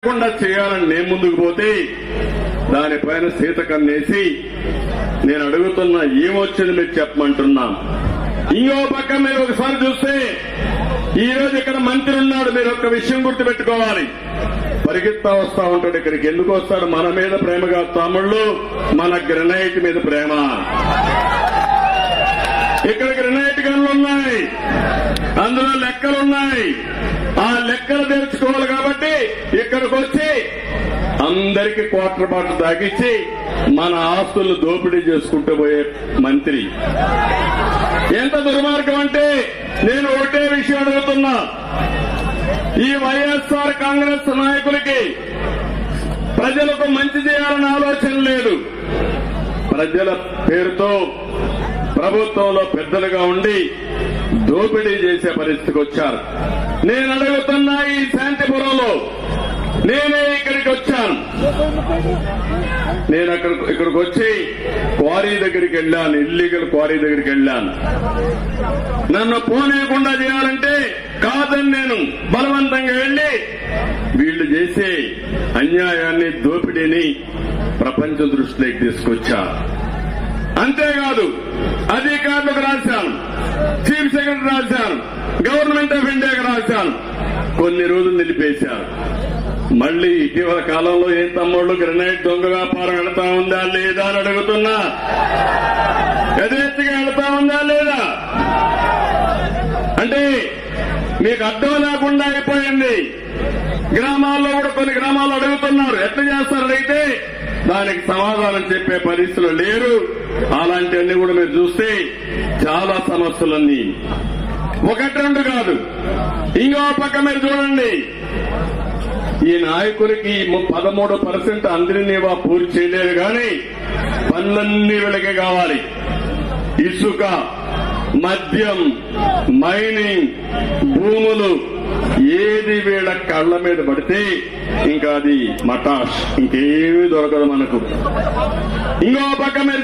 చేయాలని నేను ముందుకు పోతే దానిపైన సీతకన్నేసి నేను అడుగుతున్నా ఏమొచ్చింది మీరు చెప్పమంటున్నా. ఇంకో పక్క మీరు ఒకసారి చూస్తే ఈ రోజు ఇక్కడ మంత్రి ఉన్నాడు. మీరు ఒక్క విషయం గుర్తుపెట్టుకోవాలి. పరిగెత్తా వస్తా ఉంటాడు ఇక్కడికి. ఎందుకు వస్తాడు? మన మీద ప్రేమగా తమ్ముళ్ళు, మన గ్రెనైట్ మీద ప్రేమ. ఇక్కడ గ్రెనైట్ గన్లున్నాయి, అందులో లెక్కలున్నాయి. ఆ లెక్కలు తెరుచుకోవాలి కాబట్టి ఇక్కడికి వచ్చి అందరికీ క్వార్టర్ బాటిల్ తాగిచ్చి మన ఆస్తులు దోపిడీ చేసుకుంటూ పోయే మంత్రి. ఎంత దుర్మార్గం అంటే నేను ఒకటే విషయం అడుగుతున్నా. ఈ వైఎస్ఆర్ కాంగ్రెస్ నాయకులకి ప్రజలకు మంచి చేయాలన్న ఆలోచన లేదు. ప్రజల పేరుతో ప్రభుత్వంలో పెద్దలుగా ఉండి దోపిడీ చేసే పరిస్థితికి వచ్చారు. నేను అడుగుతున్నా, ఈ శాంతిపురంలో నేనే ఇక్కడికి వచ్చాను. నేను ఇక్కడికి వచ్చి క్వారీ దగ్గరికి వెళ్ళాను, ఇల్లీగల్ క్వారీ దగ్గరికి వెళ్ళాను. నన్ను పోనీయకుండా చేయాలంటే కాదని నేను బలవంతంగా వెళ్లి వీళ్లు చేసే అన్యాయాన్ని, దోపిడీని ప్రపంచం దృష్టిలోకి తీసుకొచ్చా. అంతేకాదు అధికారులకు రాశాను, చీఫ్ సెక్రటరీ రాశాను, గవర్నమెంట్ ఆఫ్ ఇండియాకి రాశాను. కొన్ని రోజులు నిలిపేశారు. మళ్లీ ఇటీవల కాలంలో ఏం తమ్ముళ్ళు గ్రెనైట్ దొంగ వ్యాపారం వెళతా ఉందా లేదా అని అడుగుతున్నా. యథేచ్ఛగా వెళతా ఉందా లేదా అంటే మీకు అర్థం లేకుండా అయిపోయింది. గ్రామాల్లో కూడా కొన్ని గ్రామాల్లో అడుగుతున్నారు, ఎట్లా చేస్తారు అడిగితే దానికి సమాధానం చెప్పే పరిస్థితులు లేరు. అలాంటివన్నీ కూడా మీరు చూస్తే చాలా సమస్యలన్నీ ఒకటి రెండు కాదు. ఇంకో పక్క మీరు చూడండి, ఈ నాయకులకి 13% అందరినీ పూర్తి చేయలేరు కానీ పనులన్నీ వీళ్ళకే కావాలి. ఇసుక, మద్యం, మైనింగ్, భూములు, ఏది వీళ్ళ కళ్ల మీద పడితే ఇంకా అది మటాష్, ఇంకేమీ దొరకదు మనకు. ఇంకో పక్క మీరు